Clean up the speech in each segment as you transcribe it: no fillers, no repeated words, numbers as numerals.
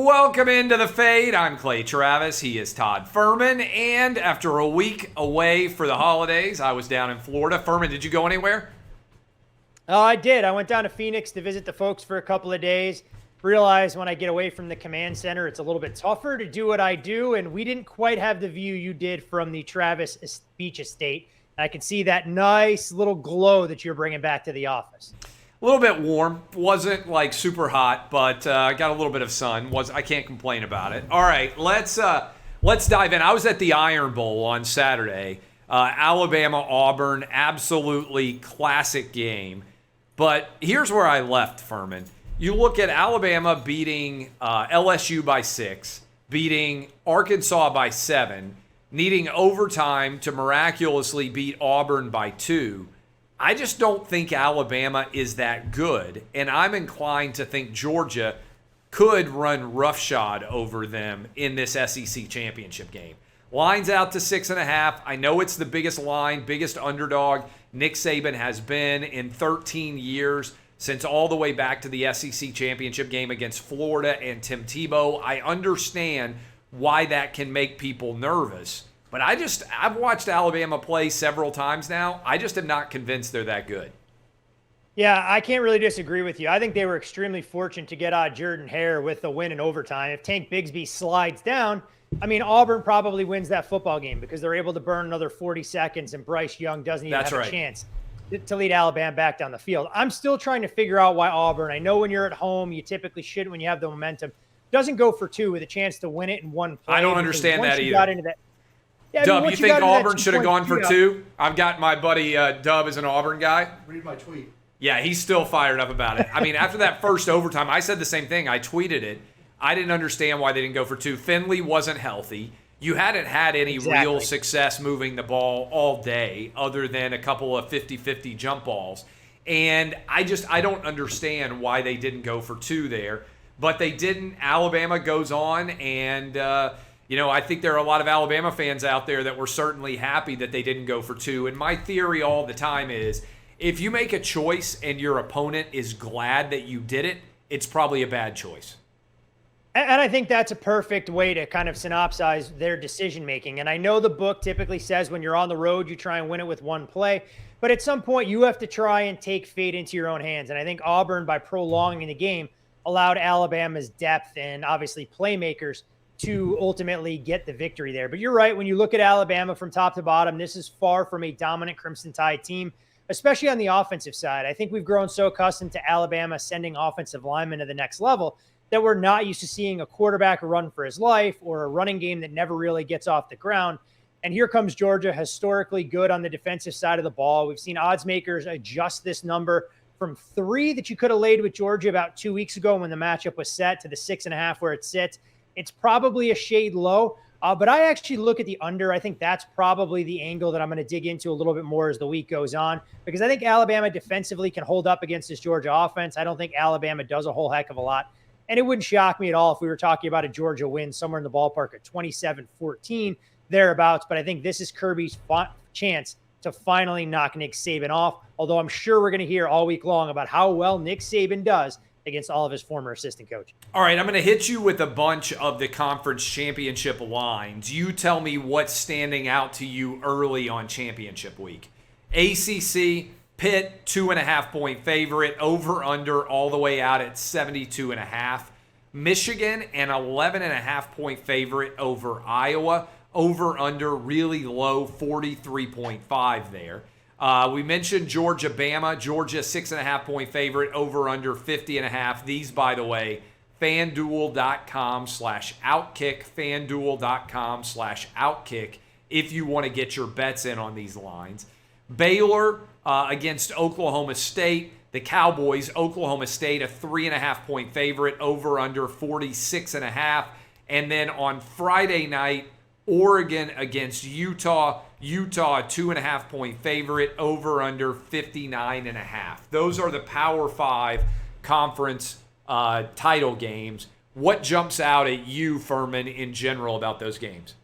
Welcome into the Fade. I'm Clay Travis. He is Todd Furman. And after a week away for the holidays, I was down in Florida. Furman, did you go anywhere? Oh, I did. I went down to Phoenix to visit the folks for a couple of days. Realized when I get away from the command center, it's a little bit tougher to do what I do. And we didn't quite have the view you did from the Travis Beach Estate. I can see that nice little glow that you're bringing back to the office. A little bit warm. Wasn't like super hot, but got a little bit of sun. I can't complain about it. All right, let's dive in. I was at the Iron Bowl on Saturday. Alabama-Auburn, absolutely classic game. But here's where I left, Furman. You look at Alabama beating LSU by 6, beating Arkansas by 7, needing overtime to miraculously beat Auburn by 2. I just don't think Alabama is that good, and I'm inclined to think Georgia could run roughshod over them in this SEC championship game. Line's out to 6.5. I know it's the biggest line, biggest underdog Nick Saban has been in 13 years, since all the way back to the SEC championship game against Florida and Tim Tebow. I understand why that can make people nervous. But I've watched Alabama play several times now. I just am not convinced they're that good. Yeah, I can't really disagree with you. I think they were extremely fortunate to get Jordan-Hare with the win in overtime. If Tank Bigsby slides down, Auburn probably wins that football game because they're able to burn another 40 seconds and Bryce Young doesn't even have a chance to lead Alabama back down the field. I'm still trying to figure out why Auburn, I know when you're at home, you typically should when you have the momentum, doesn't go for 2 with a chance to win it in one play. I don't understand that either. Yeah, Dub, you think Auburn should have gone for 2? I've got my buddy Dub as an Auburn guy. Read my tweet. Yeah, he's still fired up about it. After that first overtime, I said the same thing. I tweeted it. I didn't understand why they didn't go for 2. Finley wasn't healthy. You hadn't had any real success moving the ball all day other than a couple of 50-50 jump balls. And I don't understand why they didn't go for 2 there. But they didn't. Alabama goes on and I think there are a lot of Alabama fans out there that were certainly happy that they didn't go for 2. And my theory all the time is if you make a choice and your opponent is glad that you did it, it's probably a bad choice. And I think that's a perfect way to kind of synopsize their decision-making. And I know the book typically says when you're on the road, you try and win it with one play. But at some point, you have to try and take fate into your own hands. And I think Auburn, by prolonging the game, allowed Alabama's depth and obviously playmakers to ultimately get the victory there. But you're right. When you look at Alabama from top to bottom, this is far from a dominant Crimson Tide team, especially on the offensive side. I think we've grown so accustomed to Alabama sending offensive linemen to the next level that we're not used to seeing a quarterback run for his life or a running game that never really gets off the ground. And here comes Georgia, historically good on the defensive side of the ball. We've seen odds makers adjust this number from 3 that you could have laid with Georgia about 2 weeks ago when the matchup was set to the 6.5 where it sits. It's probably a shade low, but I actually look at the under. I think that's probably the angle that I'm going to dig into a little bit more as the week goes on, because I think Alabama defensively can hold up against this Georgia offense. I don't think Alabama does a whole heck of a lot. And it wouldn't shock me at all if we were talking about a Georgia win somewhere in the ballpark of 27-14, thereabouts. But I think this is Kirby's chance to finally knock Nick Saban off, although I'm sure we're going to hear all week long about how well Nick Saban does against all of his former assistant coaches. All right, I'm going to hit you with a bunch of the conference championship lines. You tell me what's standing out to you early on championship week. ACC, Pitt, 2.5-point favorite, over-under all the way out at 72.5. Michigan, an 11.5-point favorite over Iowa, over-under really low, 43.5 there. We mentioned Georgia, Bama. Georgia, 6.5-point favorite, over-under 50.5. These, by the way, FanDuel.com/Outkick, FanDuel.com/Outkick if you want to get your bets in on these lines. Baylor against Oklahoma State. The Cowboys, Oklahoma State, a 3.5-point favorite, over-under 46.5. And then on Friday night, Oregon against Utah. Utah, 2.5-point favorite, over under 59.5. Those are the Power 5 conference title games. What jumps out at you, Furman, in general about those games?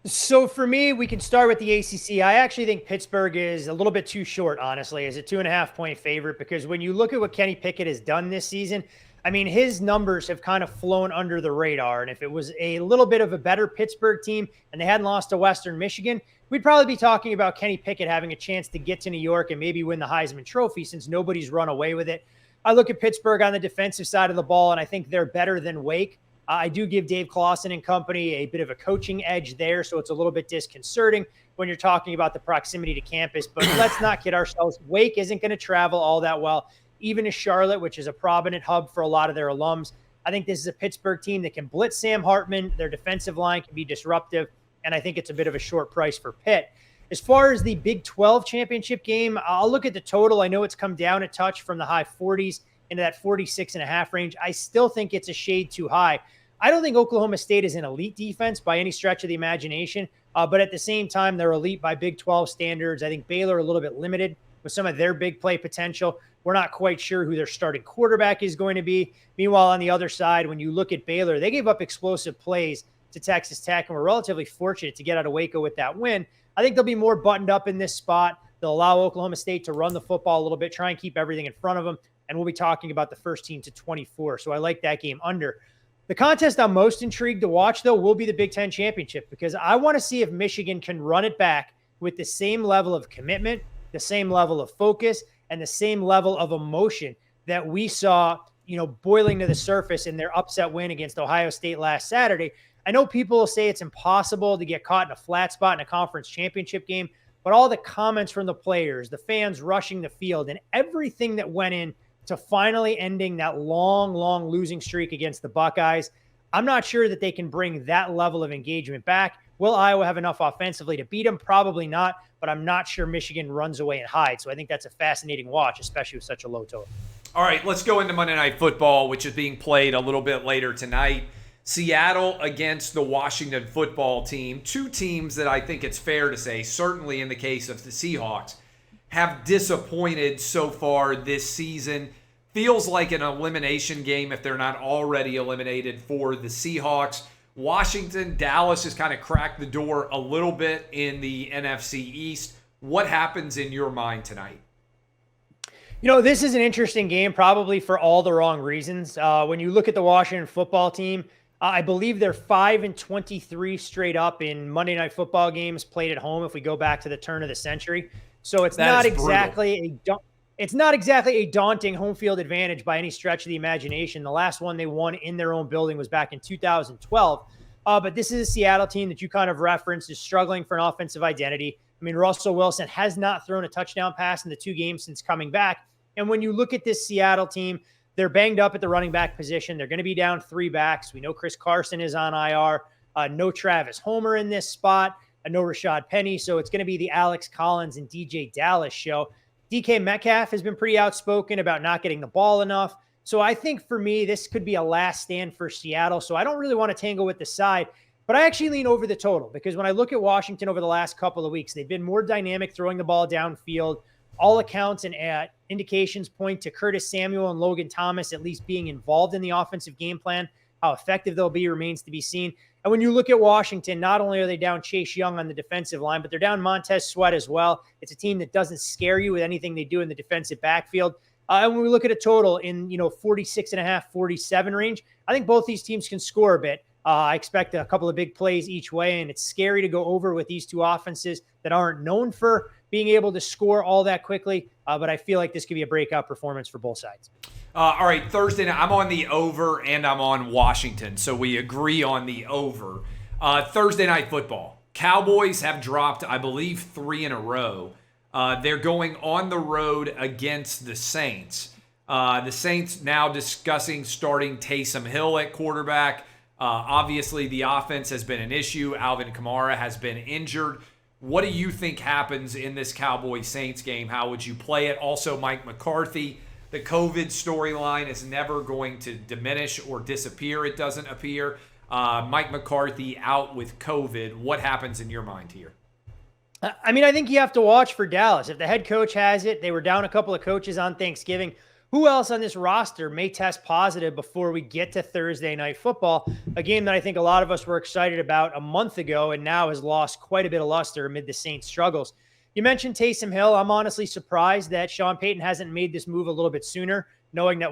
So for me, we can start with the ACC. I actually think Pittsburgh is a little bit too short, honestly, as a 2.5-point favorite, because when you look at what Kenny Pickett has done this season, I mean, his numbers have kind of flown under the radar. And if it was a little bit of a better Pittsburgh team and they hadn't lost to Western Michigan, we'd probably be talking about Kenny Pickett having a chance to get to New York and maybe win the Heisman Trophy since nobody's run away with it. I look at Pittsburgh on the defensive side of the ball, and I think they're better than Wake. I do give Dave Clawson and company a bit of a coaching edge there, so it's a little bit disconcerting when you're talking about the proximity to campus. But let's not kid ourselves. Wake isn't going to travel all that well, even to Charlotte, which is a prominent hub for a lot of their alums. I think this is a Pittsburgh team that can blitz Sam Hartman. Their defensive line can be disruptive, and I think it's a bit of a short price for Pitt. As far as the Big 12 championship game, I'll look at the total. I know it's come down a touch from the high 40s into that 46.5 range. I still think it's a shade too high. I don't think Oklahoma State is an elite defense by any stretch of the imagination, but at the same time, they're elite by Big 12 standards. I think Baylor a little bit limited with some of their big play potential. We're not quite sure who their starting quarterback is going to be. Meanwhile, on the other side, when you look at Baylor, they gave up explosive plays to Texas Tech and were relatively fortunate to get out of Waco with that win. I think they'll be more buttoned up in this spot. They'll allow Oklahoma State to run the football a little bit, try and keep everything in front of them. And we'll be talking about the first team to 24. So I like that game under. The contest I'm most intrigued to watch, though, will be the Big Ten Championship, because I want to see if Michigan can run it back with the same level of commitment, the same level of focus, and the same level of emotion that we saw, boiling to the surface in their upset win against Ohio State last Saturday. I know people will say it's impossible to get caught in a flat spot in a conference championship game, but all the comments from the players, the fans rushing the field, and everything that went in to finally ending that long, long losing streak against the Buckeyes, I'm not sure that they can bring that level of engagement back. Will Iowa have enough offensively to beat them? Probably not, but I'm not sure Michigan runs away and hides. So I think that's a fascinating watch, especially with such a low total. All right, let's go into Monday Night Football, which is being played a little bit later tonight. Seattle against the Washington football team. Two teams that I think it's fair to say, certainly in the case of the Seahawks, have disappointed so far this season. Feels like an elimination game if they're not already eliminated for the Seahawks. Washington, Dallas has kind of cracked the door a little bit in the NFC East. What happens in your mind tonight? This is an interesting game, probably for all the wrong reasons. When you look at the Washington football team, I believe they're 5-23 exactly up in Monday Night Football games played at home if we go back to the turn of the century. So it's not exactly a daunting home field advantage by any stretch of the imagination. The last one they won in their own building was back in 2012. But this is a Seattle team that you kind of referenced is struggling for an offensive identity. I mean, Russell Wilson has not thrown a touchdown pass in the two games since coming back. And when you look at this Seattle team, they're banged up at the running back position. They're going to be down three backs. We know Chris Carson is on IR. No Travis Homer in this spot. No Rashad Penny. So it's going to be the Alex Collins and DJ Dallas show. DK Metcalf has been pretty outspoken about not getting the ball enough. So I think for me, this could be a last stand for Seattle. So I don't really want to tangle with the side, but I actually lean over the total because when I look at Washington over the last couple of weeks, they've been more dynamic throwing the ball downfield. All accounts and indications point to Curtis Samuel and Logan Thomas at least being involved in the offensive game plan. How effective they'll be remains to be seen. And when you look at Washington, not only are they down Chase Young on the defensive line, but they're down Montez Sweat as well. It's a team that doesn't scare you with anything they do in the defensive backfield. And when we look at a total in 46.5, 47 range, I think both these teams can score a bit. I expect a couple of big plays each way, and it's scary to go over with these two offenses that aren't known for being able to score all that quickly. But I feel like this could be a breakout performance for both sides. All right, Thursday night, I'm on the over and I'm on Washington, so we agree on the over. Thursday night football. Cowboys have dropped, I believe, 3 in a row. They're going on the road against the Saints. The Saints now discussing starting Taysom Hill at quarterback. Obviously, the offense has been an issue. Alvin Kamara has been injured. What do you think happens in this Cowboys-Saints game? How would you play it? Also, Mike McCarthy. The COVID storyline is never going to diminish or disappear, it doesn't appear. Mike McCarthy out with COVID. What happens in your mind here? I mean, I think you have to watch for Dallas. If the head coach has it, they were down a couple of coaches on Thanksgiving. Who else on this roster may test positive before we get to Thursday night football? A game that I think a lot of us were excited about a month ago and now has lost quite a bit of luster amid the Saints' struggles. You mentioned Taysom Hill. I'm honestly surprised that Sean Payton hasn't made this move a little bit sooner. knowing that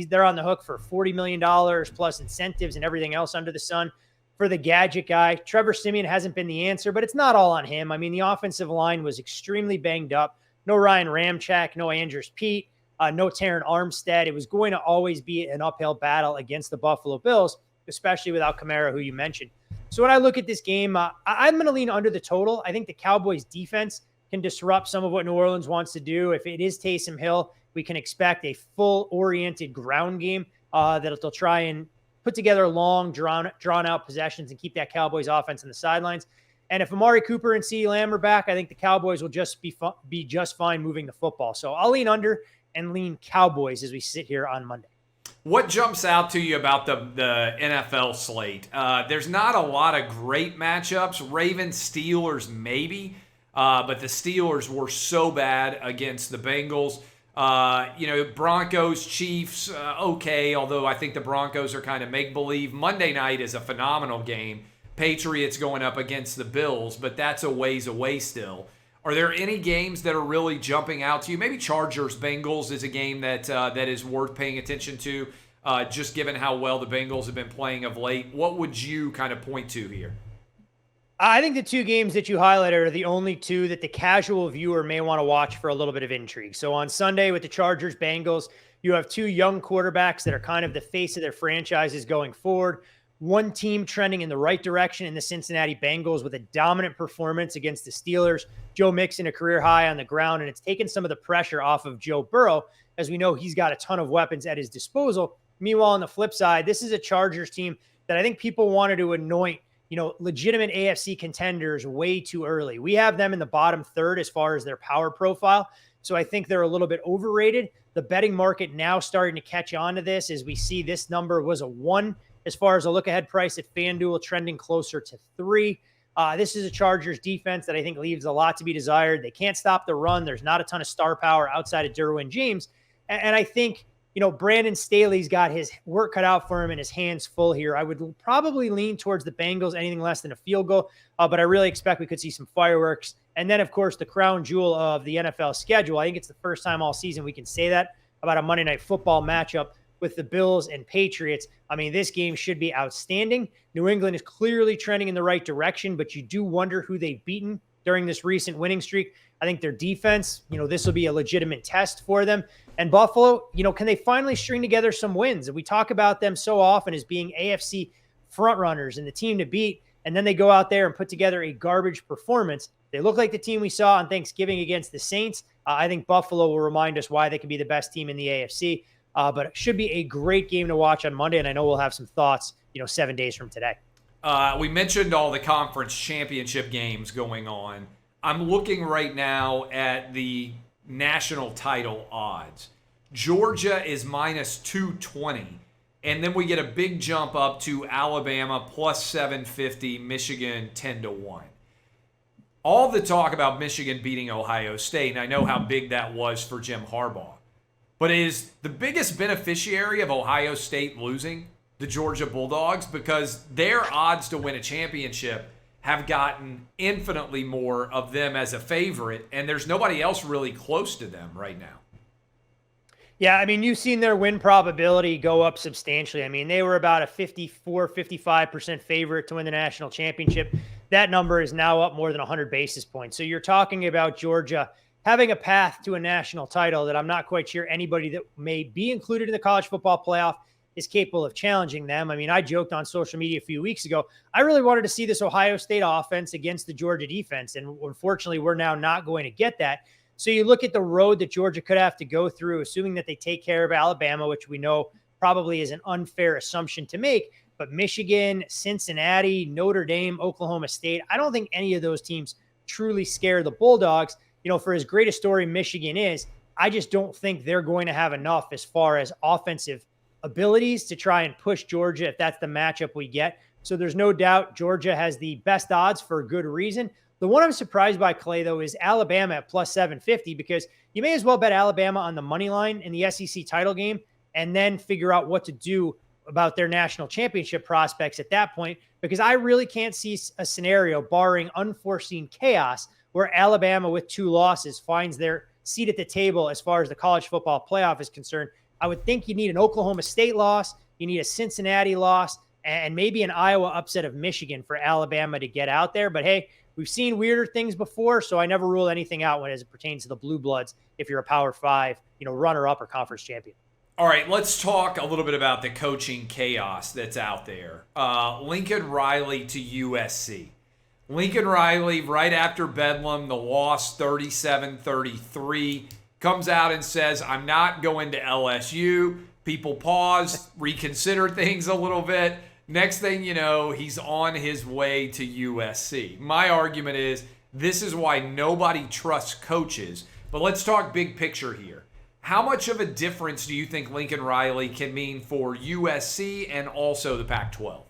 they're on the hook for $40 million plus incentives and everything else under the sun for the gadget guy. Trevor Siemian hasn't been the answer, but it's not all on him. I mean, the offensive line was extremely banged up. No Ryan Ramczyk, no Andrews Pete, no Terran Armstead. It was going to always be an uphill battle against the Buffalo Bills, especially without Kamara, who you mentioned. So when I look at this game, I'm going to lean under the total. I think the Cowboys defense can disrupt some of what New Orleans wants to do. If it is Taysom Hill, we can expect a full-oriented ground game that they'll try and put together long, drawn-out possessions and keep that Cowboys offense on the sidelines. And if Amari Cooper and CeeDee Lamb are back, I think the Cowboys will just be just fine moving the football. So I'll lean under and lean Cowboys as we sit here on Monday. What jumps out to you about the NFL slate? There's not a lot of great matchups. Ravens, Steelers, maybe. But the Steelers were so bad against the Bengals. Broncos, Chiefs, okay, although I think the Broncos are kind of make-believe. Monday night is a phenomenal game. Patriots going up against the Bills, but that's a ways away still. Are there any games that are really jumping out to you? Maybe Chargers, Bengals is a game that is worth paying attention to, just given how well the Bengals have been playing of late. What would you kind of point to here? I think the two games that you highlighted are the only two that the casual viewer may want to watch for a little bit of intrigue. So on Sunday with the Chargers, Bengals, you have two young quarterbacks that are kind of the face of their franchises going forward. One team trending in the right direction in the Cincinnati Bengals with a dominant performance against the Steelers. Joe Mixon, a career high on the ground, and it's taken some of the pressure off of Joe Burrow, as we know he's got a ton of weapons at his disposal. Meanwhile, on the flip side, this is a Chargers team that I think people wanted to anoint, legitimate AFC contenders way too early. We have them in the bottom third as far as their power profile. So I think they're a little bit overrated. The betting market now starting to catch on to this as we see this number was a 1 as far as a look-ahead price at FanDuel, trending closer to 3. This is a Chargers defense that I think leaves a lot to be desired. They can't stop the run. There's not a ton of star power outside of Derwin James. And I think, Brandon Staley's got his work cut out for him and his hands full here. I would probably lean towards the Bengals, anything less than a field goal, but I really expect we could see some fireworks. And then, of course, the crown jewel of the NFL schedule. I think it's the first time all season we can say that about a Monday Night Football matchup with the Bills and Patriots. I mean, this game should be outstanding. New England is clearly trending in the right direction, but you do wonder who they've beaten during this recent winning streak. I think their defense, this will be a legitimate test for them. And Buffalo, can they finally string together some wins? And we talk about them so often as being AFC frontrunners and the team to beat, and then they go out there and put together a garbage performance. They look like the team we saw on Thanksgiving against the Saints. I think Buffalo will remind us why they can be the best team in the AFC. But it should be a great game to watch on Monday, and I know we'll have some thoughts, 7 days from today. We mentioned all the conference championship games going on. I'm looking right now at the national title odds. Georgia is minus 220, and then we get a big jump up to Alabama plus 750, Michigan 10-1. All the talk about Michigan beating Ohio State, and I know how big that was for Jim Harbaugh. But is the biggest beneficiary of Ohio State losing the Georgia Bulldogs? Because their odds to win a championship have gotten infinitely more of them as a favorite, and there's nobody else really close to them right now. Yeah, I mean, you've seen their win probability go up substantially. I mean, they were about a 55% favorite to win the national championship. That number is now up more than 100 basis points. So you're talking about Georgia having a path to a national title that I'm not quite sure anybody that may be included in the college football playoff is capable of challenging them. I mean, I joked on social media a few weeks ago, I really wanted to see this Ohio State offense against the Georgia defense. And unfortunately, we're now not going to get that. So you look at the road that Georgia could have to go through, assuming that they take care of Alabama, which we know probably is an unfair assumption to make. But Michigan, Cincinnati, Notre Dame, Oklahoma State, I don't think any of those teams truly scare the Bulldogs. For as great a story Michigan is, I just don't think they're going to have enough as far as offensive abilities to try and push Georgia if that's the matchup we get. So there's no doubt Georgia has the best odds for a good reason. The one I'm surprised by, Clay, though, is Alabama at plus 750, because you may as well bet Alabama on the money line in the SEC title game and then figure out what to do about their national championship prospects at that point, because I really can't see a scenario, barring unforeseen chaos, where Alabama with 2 losses finds their seat at the table as far as the college football playoff is concerned. I would think you need an Oklahoma State loss, you need a Cincinnati loss, and maybe an Iowa upset of Michigan for Alabama to get out there. But hey, we've seen weirder things before, so I never rule anything out when as it pertains to the Blue Bloods if you're a Power 5, runner-up or conference champion. All right, let's talk a little bit about the coaching chaos that's out there. Lincoln Riley to USC. Lincoln Riley, right after Bedlam, the loss 37-33, comes out and says, I'm not going to LSU. People pause, reconsider things a little bit. Next thing you know, he's on his way to USC. My argument is this is why nobody trusts coaches. But let's talk big picture here. How much of a difference do you think Lincoln Riley can mean for USC and also the Pac-12?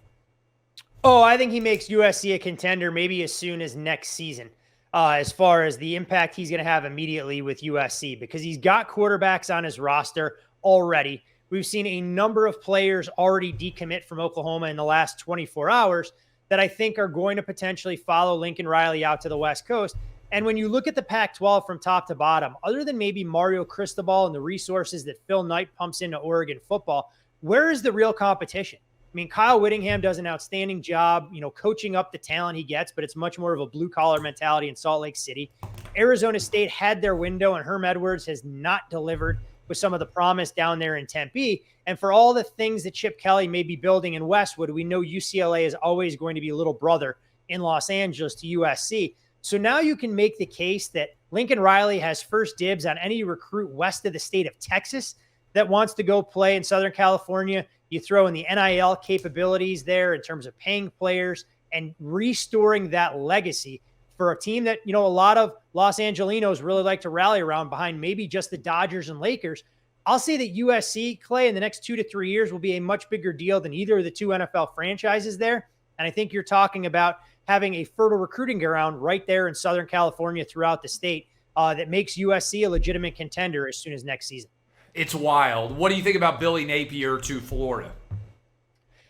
Oh, I think he makes USC a contender maybe as soon as next season, as far as the impact he's going to have immediately with USC, because he's got quarterbacks on his roster already. We've seen a number of players already decommit from Oklahoma in the last 24 hours that I think are going to potentially follow Lincoln Riley out to the West Coast. And when you look at the Pac-12 from top to bottom, other than maybe Mario Cristobal and the resources that Phil Knight pumps into Oregon football, where is the real competition? I mean, Kyle Whittingham does an outstanding job, coaching up the talent he gets, but it's much more of a blue-collar mentality in Salt Lake City. Arizona State had their window, and Herm Edwards has not delivered with some of the promise down there in Tempe. And for all the things that Chip Kelly may be building in Westwood, we know UCLA is always going to be a little brother in Los Angeles to USC. So now you can make the case that Lincoln Riley has first dibs on any recruit west of the state of Texas that wants to go play in Southern California. You throw in the NIL capabilities there in terms of paying players and restoring that legacy for a team that, a lot of Los Angelinos really like to rally around behind maybe just the Dodgers and Lakers. I'll say that USC, Clay, in the next 2 to 3 years will be a much bigger deal than either of the two NFL franchises there. And I think you're talking about having a fertile recruiting ground right there in Southern California throughout the state that makes USC a legitimate contender as soon as next season. It's wild. What do you think about Billy Napier to Florida?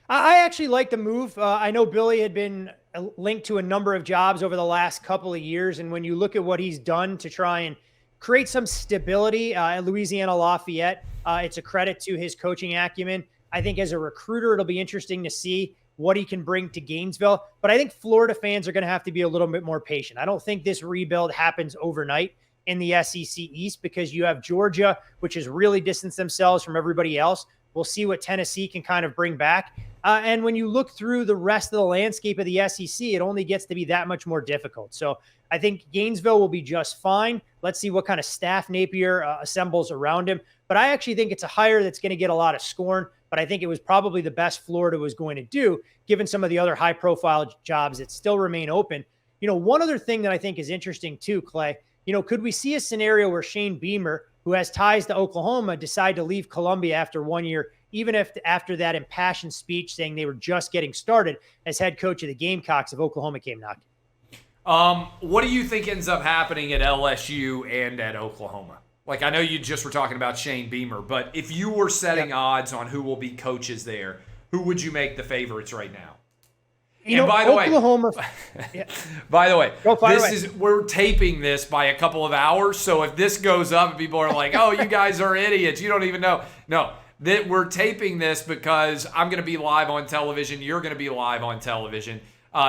I actually like the move. I know Billy had been linked to a number of jobs over the last couple of years. And when you look at what he's done to try and create some stability at Louisiana Lafayette, it's a credit to his coaching acumen. I think as a recruiter, it'll be interesting to see what he can bring to Gainesville. But I think Florida fans are going to have to be a little bit more patient. I don't think this rebuild happens overnight in the SEC East because you have Georgia, which has really distanced themselves from everybody else. We'll see what Tennessee can kind of bring back. And when you look through the rest of the landscape of the SEC, it only gets to be that much more difficult. So I think Gainesville will be just fine. Let's see what kind of staff Napier assembles around him. But I actually think it's a hire that's going to get a lot of scorn. But I think it was probably the best Florida was going to do, given some of the other high-profile jobs that still remain open. One other thing that I think is interesting too, Clay, could we see a scenario where Shane Beamer, who has ties to Oklahoma, decide to leave Columbia after 1 year, even if after that impassioned speech saying they were just getting started as head coach of the Gamecocks if Oklahoma came knocking? What do you think ends up happening at LSU and at Oklahoma? Like, I know you just were talking about Shane Beamer, but if you were setting odds on who will be coaches there, who would you make the favorites right now? By the way, we're taping this by a couple of hours, so if this goes up and people are like, oh, you guys are idiots, you don't even know. No, we're taping this because I'm going to be live on television, you're going to be live on television,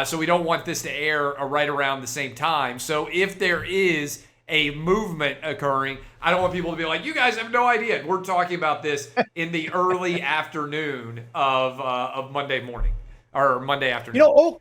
so we don't want this to air right around the same time. So if there is a movement occurring, I don't want people to be like, you guys have no idea. We're talking about this in the early afternoon of Monday morning. Or Monday afternoon.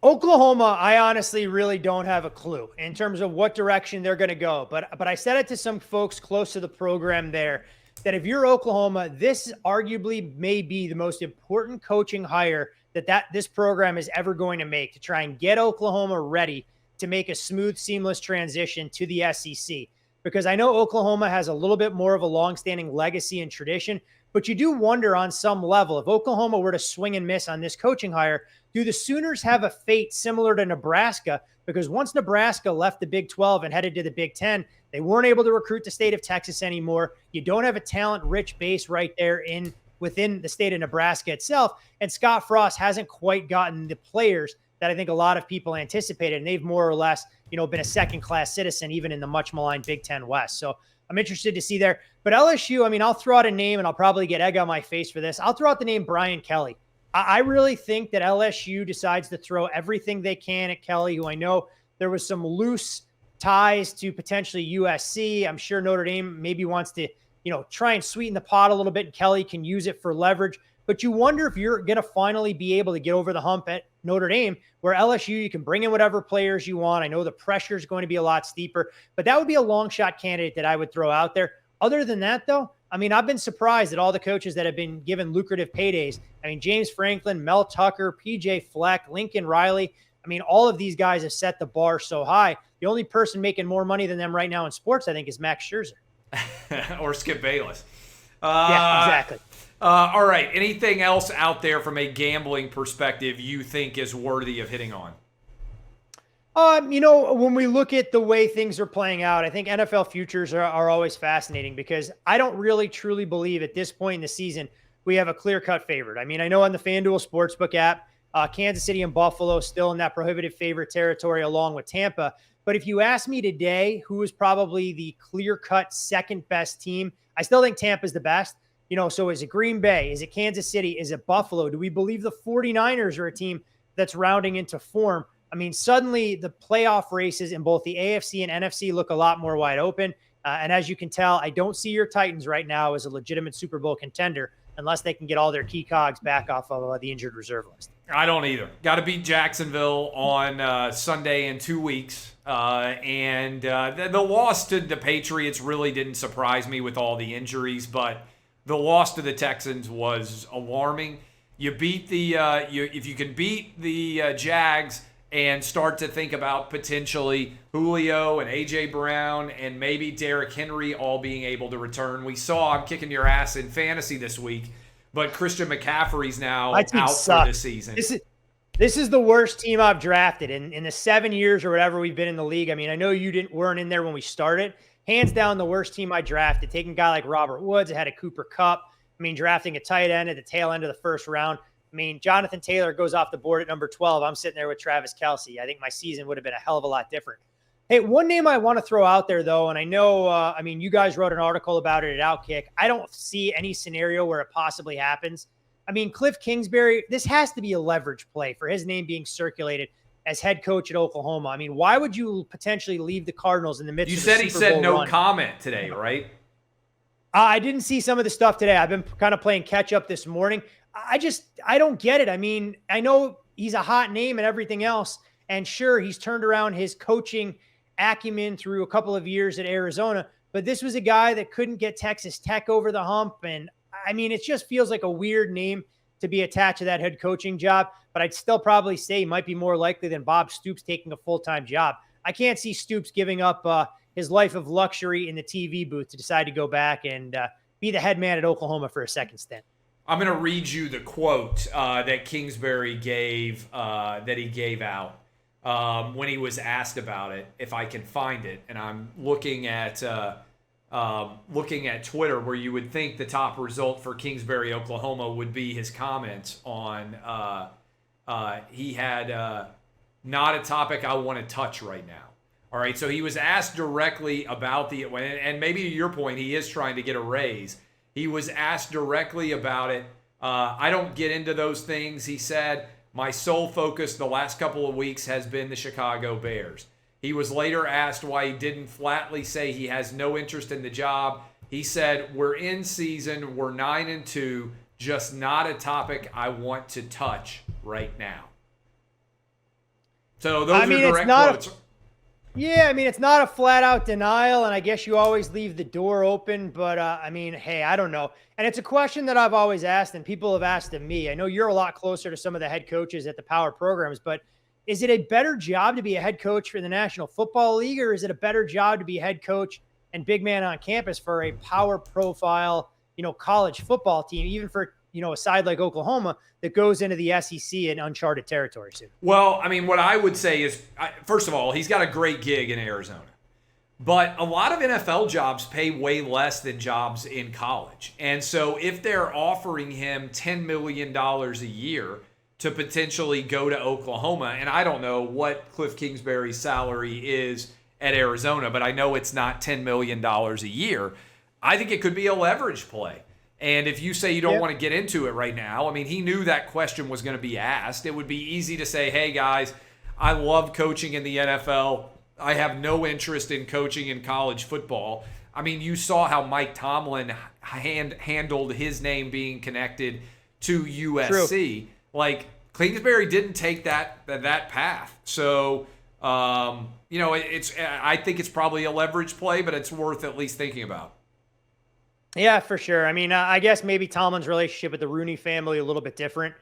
Oklahoma, I honestly really don't have a clue in terms of what direction they're going to go. But I said it to some folks close to the program there that if you're Oklahoma, this arguably may be the most important coaching hire that this program is ever going to make to try and get Oklahoma ready to make a smooth, seamless transition to the SEC. Because I know Oklahoma has a little bit more of a longstanding legacy and tradition, but you do wonder on some level, if Oklahoma were to swing and miss on this coaching hire, do the Sooners have a fate similar to Nebraska? Because once Nebraska left the Big 12 and headed to the Big 10, they weren't able to recruit the state of Texas anymore. You don't have a talent-rich base right there within the state of Nebraska itself. And Scott Frost hasn't quite gotten the players that I think a lot of people anticipated. And they've more or less, been a second-class citizen, even in the much maligned Big 10 West. So I'm interested to see there. But LSU, I mean, I'll throw out a name and I'll probably get egg on my face for this. I'll throw out the name Brian Kelly. I really think that LSU decides to throw everything they can at Kelly, who I know there was some loose ties to potentially USC. I'm sure Notre Dame maybe wants to, try and sweeten the pot a little bit, and Kelly can use it for leverage. But you wonder if you're going to finally be able to get over the hump at Notre Dame, where LSU, you can bring in whatever players you want. I know the pressure is going to be a lot steeper, but that would be a long shot candidate that I would throw out there. Other than that, though, I mean, I've been surprised at all the coaches that have been given lucrative paydays. I mean, James Franklin, Mel Tucker, PJ Fleck, Lincoln Riley. I mean, all of these guys have set the bar so high. The only person making more money than them right now in sports, I think, is Max Scherzer. Or Skip Bayless. Yeah, exactly. All right. Anything else out there from a gambling perspective you think is worthy of hitting on? When we look at the way things are playing out, I think NFL futures are always fascinating because I don't really truly believe at this point in the season we have a clear-cut favorite. I mean, I know on the FanDuel Sportsbook app, Kansas City and Buffalo still in that prohibitive favorite territory along with Tampa. But if you ask me today who is probably the clear-cut second-best team, I still think Tampa's the best. So is it Green Bay? Is it Kansas City? Is it Buffalo? Do we believe the 49ers are a team that's rounding into form? I mean, suddenly the playoff races in both the AFC and NFC look a lot more wide open. And as you can tell, I don't see your Titans right now as a legitimate Super Bowl contender unless they can get all their key cogs back off of the injured reserve list. I don't either. Got to beat Jacksonville on Sunday in 2 weeks. And the loss to the Patriots really didn't surprise me with all the injuries, but the loss to the Texans was alarming. You beat if you can beat the Jags and start to think about potentially Julio and A.J. Brown and maybe Derrick Henry all being able to return. We saw, I'm kicking your ass in fantasy this week, but Christian McCaffrey's now out for the season. This is the worst team I've drafted in the 7 years or whatever we've been in the league. I mean, I know you weren't in there when we started. Hands down, the worst team I drafted. Taking a guy like Robert Woods, I had a Cooper Kupp. I mean, drafting a tight end at the tail end of the first round. I mean, Jonathan Taylor goes off the board at number 12. I'm sitting there with Travis Kelce. I think my season would have been a hell of a lot different. Hey, one name I want to throw out there, though, and I know, you guys wrote an article about it at Outkick. I don't see any scenario where it possibly happens. I mean, Cliff Kingsbury, this has to be a leverage play for his name being circulated as head coach at Oklahoma. I mean, why would you potentially leave the Cardinals in the midst of the Super Bowl run? You said he said no comment today, right? I didn't see some of the stuff today. I've been kind of playing catch up this morning. I don't get it. I mean, I know he's a hot name and everything else. And sure, he's turned around his coaching acumen through a couple of years at Arizona, but this was a guy that couldn't get Texas Tech over the hump. And I mean, it just feels like a weird name to be attached to that head coaching job, but I'd still probably say he might be more likely than Bob Stoops taking a full-time job. I can't see Stoops giving up his life of luxury in the TV booth to decide to go back and be the head man at Oklahoma for a second stint. I'm going to read you the quote that Kingsbury gave out when he was asked about it, if I can find it. And I'm looking at Twitter, where you would think the top result for Kingsbury, Oklahoma, would be his comments on he had not a topic I want to touch right now. All right, so he was asked directly about and maybe to your point, he is trying to get a raise. He was asked directly about it. I don't get into those things, he said. My sole focus the last couple of weeks has been the Chicago Bears. He was later asked why he didn't flatly say he has no interest in the job. He said, we're in season, we're 9-2, just not a topic I want to touch right now. So those are direct quotes. Yeah, I mean, it's not a flat-out denial, and I guess you always leave the door open, but, hey, I don't know. And it's a question that I've always asked, and people have asked of me. I know you're a lot closer to some of the head coaches at the power programs, but is it a better job to be a head coach for the National Football League, or is it a better job to be a head coach and big man on campus for a power profile, college football team, even for, a side like Oklahoma that goes into the SEC in uncharted territory soon? Well, I mean, what I would say is, first of all, he's got a great gig in Arizona. But a lot of NFL jobs pay way less than jobs in college. And so if they're offering him $10 million a year to potentially go to Oklahoma, and I don't know what Cliff Kingsbury's salary is at Arizona, but I know it's not $10 million a year. I think it could be a leverage play. And if you say you don't want to get into it right now, I mean, he knew that question was going to be asked. It would be easy to say, hey, guys, I love coaching in the NFL. I have no interest in coaching in college football. I mean, you saw how Mike Tomlin handled his name being connected to USC. True. Like, Kingsbury didn't take that path. So, I think it's probably a leverage play, but it's worth at least thinking about. Yeah, for sure. I mean, I guess maybe Tomlin's relationship with the Rooney family a little bit different,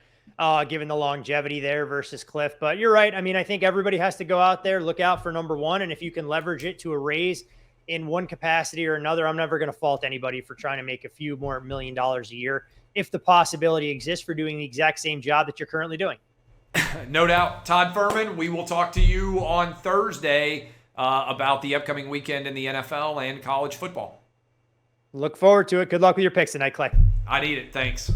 given the longevity there versus Cliff. But you're right. I mean, I think everybody has to go out there, look out for number one. And if you can leverage it to a raise in one capacity or another, I'm never going to fault anybody for trying to make a few more $1 million a year if the possibility exists for doing the exact same job that you're currently doing. No doubt. Todd Furman, we will talk to you on Thursday about the upcoming weekend in the NFL and college football. Look forward to it. Good luck with your picks tonight, Clay. I need it. Thanks.